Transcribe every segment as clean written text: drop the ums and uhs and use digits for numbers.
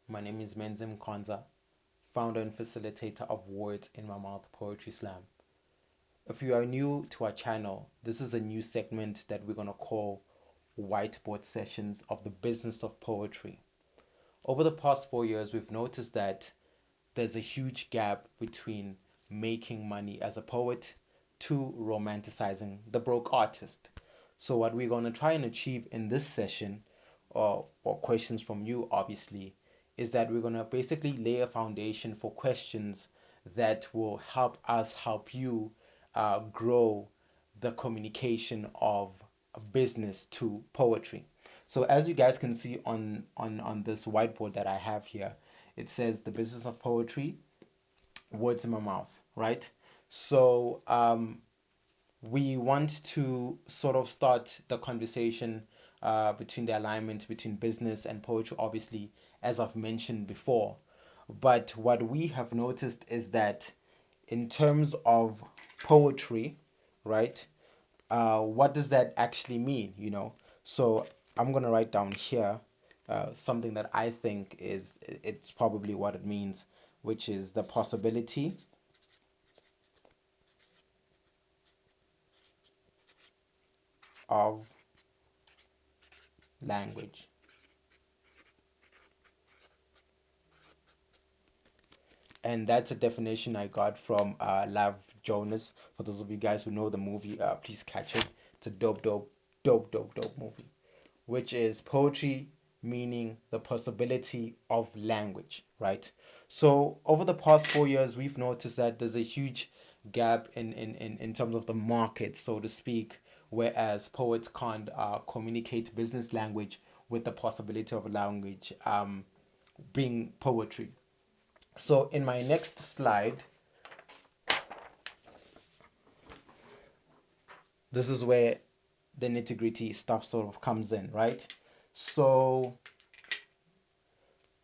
My name is Menzi Mkhonza, founder and facilitator of Words in My Mouth Poetry Slam. If you are new to our channel, this is a new segment that we're going to call Whiteboard Sessions of the Business of Poetry. Over the past 4 years, we've noticed that there's a huge gap between making money as a poet to romanticizing the broke artist. So, what we're going to try and achieve in this session, or questions from you, obviously, is that we're going to basically lay a foundation for questions that will help us help you grow the communication of business to poetry. So as you guys can see on this whiteboard that I have here, it says the business of poetry, words in my mouth, right? So we want to sort of start the conversation between the alignment between business and poetry, obviously, as I've mentioned before. But what we have noticed is that in terms of poetry, right? What does that actually mean? So I'm gonna write down here something that I think it's probably what it means, which is the possibility of language. And that's a definition I got from Lav Jonas. For those of you guys who know the movie, please catch it. It's a dope movie, which is poetry meaning the possibility of language, right? So over the past 4 years, we've noticed that there's a huge gap in terms of the market, so to speak, whereas poets can't communicate business language with the possibility of language being poetry. So in my next slide, this is where the nitty gritty stuff sort of comes in, right? So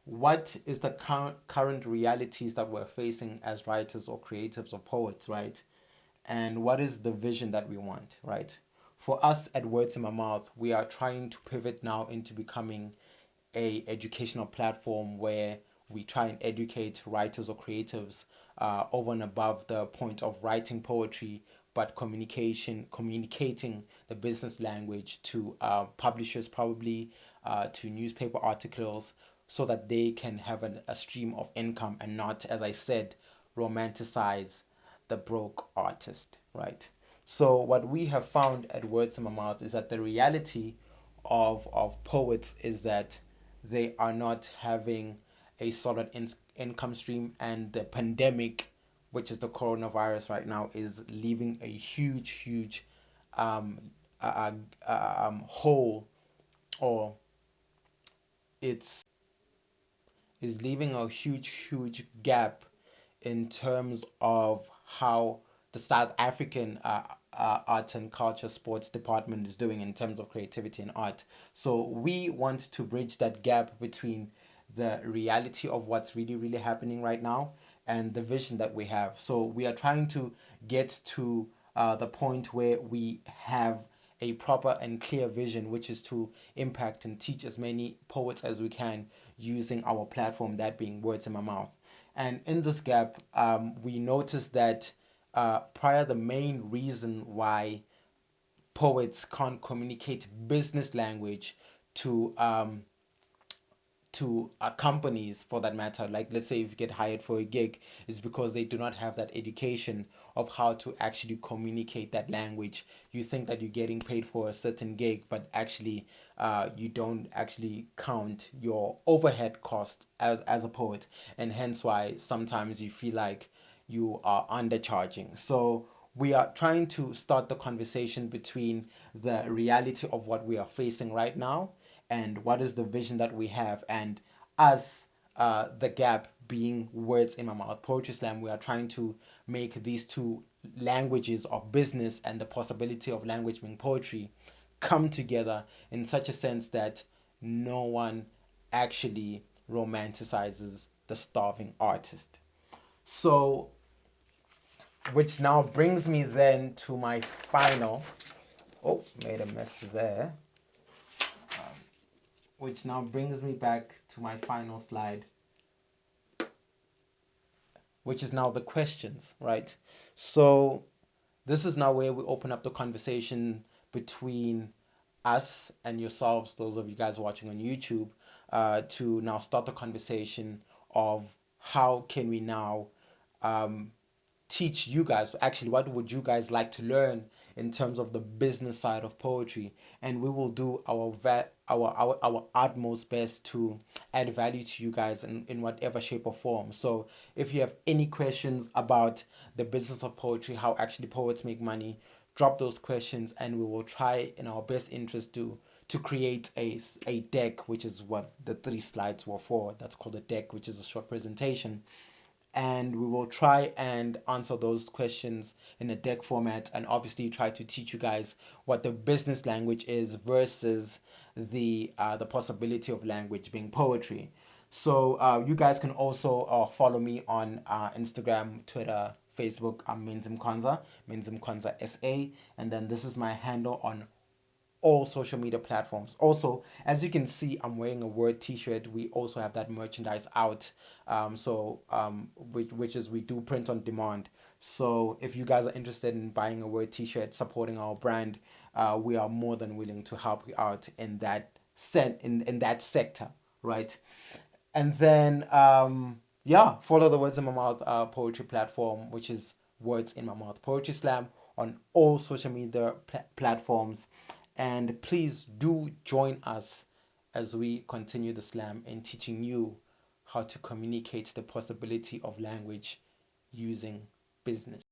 what is the current realities that we're facing as writers or creatives or poets, right? And what is the vision that we want, right? For us at Words in My Mouth, we are trying to pivot now into becoming a educational platform where we try and educate writers or creatives over and above the point of writing poetry, but communicating the business language to publishers, probably to newspaper articles, so that they can have a stream of income and not, as I said, romanticize the broke artist, right? So what we have found at Words in My Mouth is that the reality of poets is that they are not having a solid income stream, and the pandemic, which is the coronavirus right now, is leaving a huge um, hole, or it's is leaving a huge gap in terms of how the South African arts and culture sports department is doing in terms of creativity and art. So we want to bridge that gap between the reality of what's really happening right now and the vision that we have. So we are trying to get to the point where we have a proper and clear vision, which is to impact and teach as many poets as we can using our platform, that being Words in My Mouth. And in this gap, we noticed that prior the main reason why poets can't communicate business language to companies, for that matter, like let's say if you get hired for a gig, is because they do not have that education of how to actually communicate that language. You think that you're getting paid for a certain gig, but actually you don't actually count your overhead cost as a poet, and hence why sometimes you feel like you are undercharging. So we are trying to start the conversation between the reality of what we are facing right now and what is the vision that we have. And as the gap being Words in My Mouth Poetry Slam, we are trying to make these two languages of business and the possibility of language being poetry come together in such a sense that no one actually romanticizes the starving artist. So, which now brings me then to my final. Oh, made a mess there. Which now brings me back to my final slide, which is now the questions, right? So this is now where we open up the conversation between us and yourselves, those of you guys watching on YouTube, to now start the conversation of how can we now um, teach you guys, actually what would you guys like to learn in terms of the business side of poetry, and we will do our utmost best to add value to you guys in whatever shape or form. So if you have any questions about the business of poetry, how actually poets make money, drop those questions and we will try in our best interest to create a deck, which is what the 3 slides were for. That's called a deck, which is a short presentation, and we will try and answer those questions in a deck format, and obviously try to teach you guys what the business language is versus the possibility of language being poetry. So you guys can also follow me on Instagram, Twitter, Facebook. I'm Menzi Mkhonza, Menzi Mkhonza SA, and then this is my handle on all social media platforms. Also, as you can see, I'm wearing a Word T-shirt. We also have that merchandise out. Which is we do print on demand. So if you guys are interested in buying a Word T-shirt, supporting our brand, we are more than willing to help you out in in that sector, right? And then yeah, follow the Words in My Mouth poetry platform, which is Words in My Mouth Poetry Slam, on all social media platforms. And please do join us as we continue the slam in teaching you how to communicate the possibility of language using business.